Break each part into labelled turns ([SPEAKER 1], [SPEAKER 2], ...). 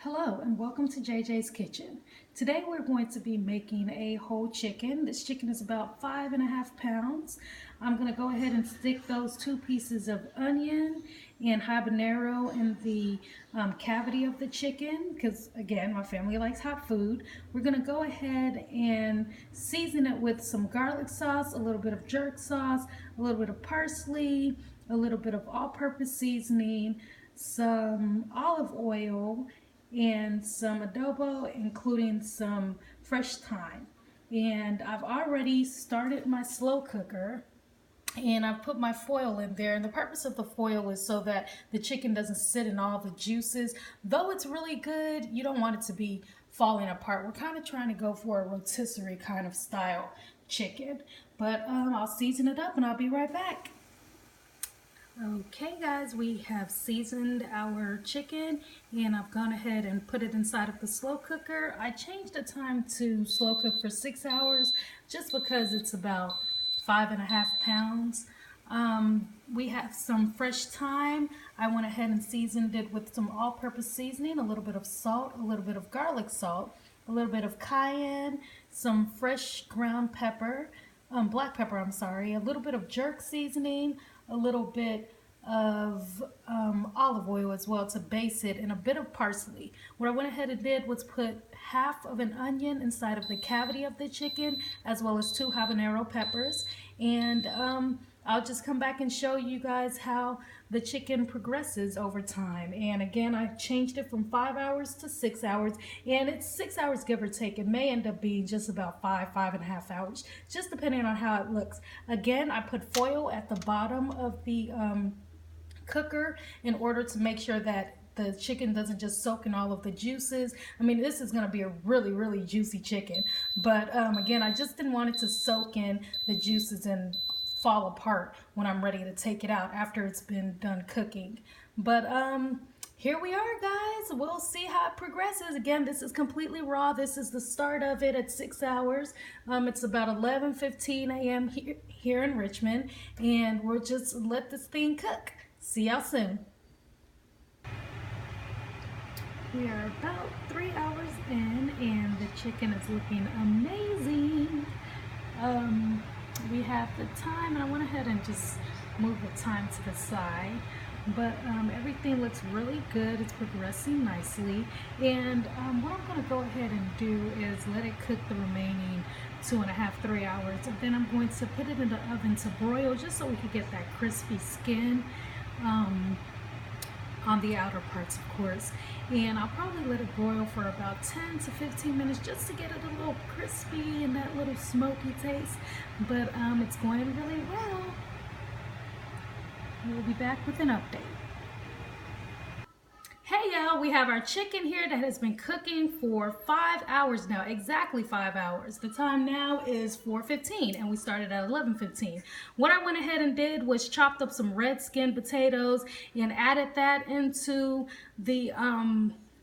[SPEAKER 1] Hello and welcome to JJ's Kitchen. Today we're going to be making a whole chicken. This chicken is about 5.5 pounds. I'm going to go ahead and stick those 2 pieces of onion and habanero in the cavity of the chicken because again my family likes hot food. We're going to go ahead and season it with some garlic sauce, a little bit of jerk sauce, a little bit of parsley, a little bit of all-purpose seasoning, some olive oil, and some adobo, including some fresh thyme. And I've already started my slow cooker and I've put my foil in there, and the purpose of the foil is so that the chicken doesn't sit in all the juices. Though it's really good, you don't want it to be falling apart. We're kind of trying to go for a rotisserie kind of style chicken, but I'll season it up and I'll be right back. Okay guys, we have seasoned our chicken and I've gone ahead and put it inside of the slow cooker. I changed the time to slow cook for 6 hours just because it's about 5.5 pounds. We have some fresh thyme. I went ahead and seasoned it with some all-purpose seasoning, a little bit of salt, a little bit of garlic salt, a little bit of cayenne, some fresh ground pepper, black pepper, I'm sorry, a little bit of jerk seasoning, a little bit of olive oil as well to base it, and a bit of parsley. What I went ahead and did was put half of an onion inside of the cavity of the chicken, as well as 2 habanero peppers, and I'll just come back and show you guys how the chicken progresses over time. And again, I changed it from 5 hours to 6 hours, and it's 6 hours give or take. It may end up being just about 5.5 hours, just depending on how it looks. Again, I put foil at the bottom of the cooker in order to make sure that the chicken doesn't just soak in all of the juices. I mean, this is going to be a really juicy chicken, but again, I just didn't want it to soak in the juices and fall apart when I'm ready to take it out after it's been done cooking. But here we are, guys. We'll see how it progresses. Again, this is completely raw. This is the start of it at 6 hours. It's about 11:15 a.m. here in Richmond, and we'll just let this thing cook. See y'all soon. We are about 3 hours in and the chicken is looking amazing. We have the thyme, and I went ahead and just moved the thyme to the side, but everything looks really good. It's progressing nicely, and what I'm going to go ahead and do is let it cook the remaining 2.5–3 hours, and then I'm going to put it in the oven to broil just so we can get that crispy skin on the outer parts, of course. And I'll probably let it broil for about 10 to 15 minutes just to get it a little crispy and that little smoky taste. But it's going really well. We'll be back with an update. Hey y'all, we have our chicken here that has been cooking for 5 hours now, exactly 5 hours. The time now is 4:15 and we started at 11:15. What I went ahead and did was chopped up some red skin potatoes and added that into the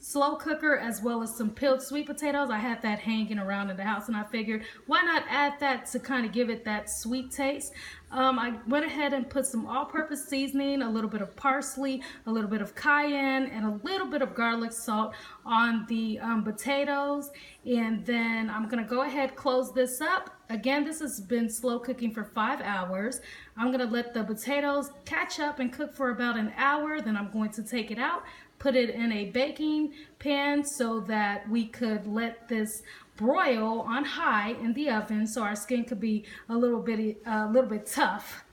[SPEAKER 1] slow cooker, as well as some peeled sweet potatoes. I had that hanging around in the house and I figured why not add that to kind of give it that sweet taste. I went ahead and put some all-purpose seasoning, a little bit of parsley, a little bit of cayenne, and a little bit of garlic salt on the potatoes. And then I'm gonna go ahead, close this up. Again, this has been slow cooking for 5 hours. I'm gonna let the potatoes catch up and cook for about an hour. Then I'm going to take it out, put it in a baking pan so that we could let this broil on high in the oven so our skin could be a little bit tough.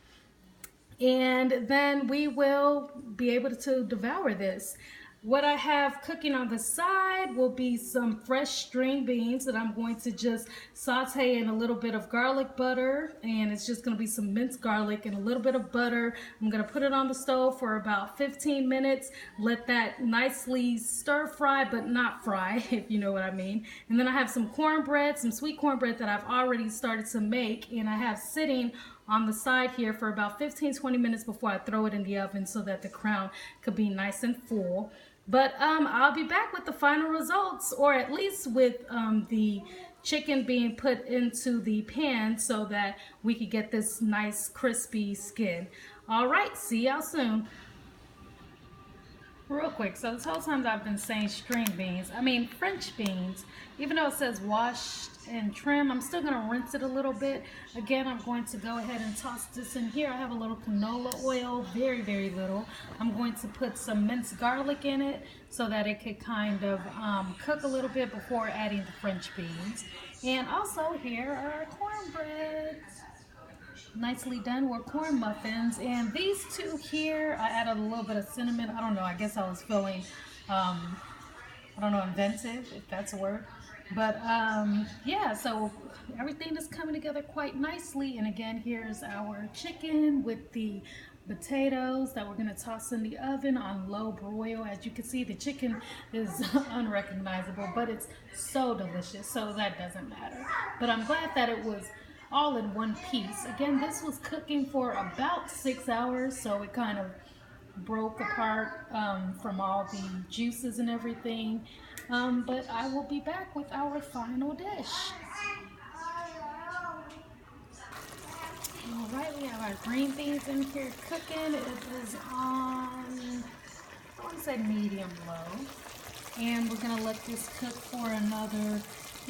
[SPEAKER 1] And then we will be able to devour this. What I have cooking on the side will be some fresh string beans that I'm going to just saute in a little bit of garlic butter, and it's just going to be some minced garlic and a little bit of butter. I'm going to put it on the stove for about 15 minutes, let that nicely stir fry but not fry, if you know what I mean. And then I have some cornbread, some sweet cornbread that I've already started to make, and I have sitting on the side here for about 15–20 minutes before I throw it in the oven so that the crown could be nice and full. But I'll be back with the final results, or at least with the chicken being put into the pan so that we could get this nice crispy skin. All right, see y'all soon. Real quick, so this whole time I've been saying string beans, I mean French beans, even though it says washed and trim, I'm still going to rinse it a little bit. Again, I'm going to go ahead and toss this in here. I have a little canola oil, very, very little. I'm going to put some minced garlic in it so that it could kind of cook a little bit before adding the French beans. And also here are our cornbread. Nicely done with corn muffins. And these two here, I added a little bit of cinnamon. I don't know, I guess I was feeling I don't know, inventive, if that's a word. But yeah, so everything is coming together quite nicely. And again, here's our chicken with the potatoes that we're going to toss in the oven on low broil. As you can see, the chicken is unrecognizable, but it's so delicious, so that doesn't matter. But I'm glad that it was all in one piece. Again, this was cooking for about 6 hours, so it kind of broke apart from all the juices and everything. But I will be back with our final dish. All right, we have our green beans in here cooking. It is on, I want to say medium low. And we're gonna let this cook for another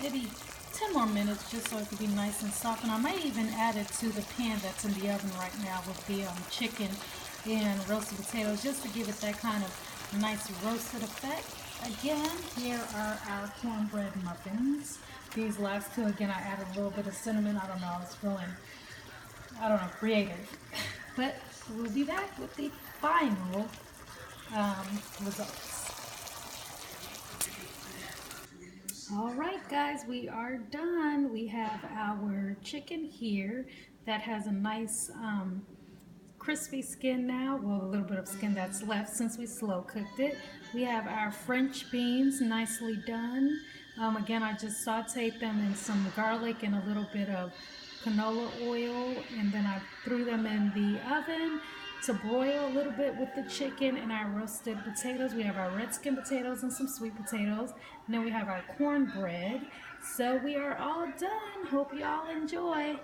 [SPEAKER 1] maybe 10 more minutes just so it can be nice and soft. And I might even add it to the pan that's in the oven right now with the chicken and roasted potatoes just to give it that kind of nice roasted effect. Again, here are our cornbread muffins. These last two, again, I added a little bit of cinnamon. I don't know, I was feeling, I don't know, creative. But we'll be back with the final results. All right, guys, we are done. We have our chicken here that has a nice crispy skin now. Well, a little bit of skin that's left since we slow cooked it. We have our French beans, nicely done. Again, I just sauteed them in some garlic and a little bit of canola oil, and then I threw them in the oven to broil a little bit with the chicken and our roasted potatoes. We have our red skin potatoes and some sweet potatoes. And then we have our cornbread. So we are all done. Hope y'all enjoy.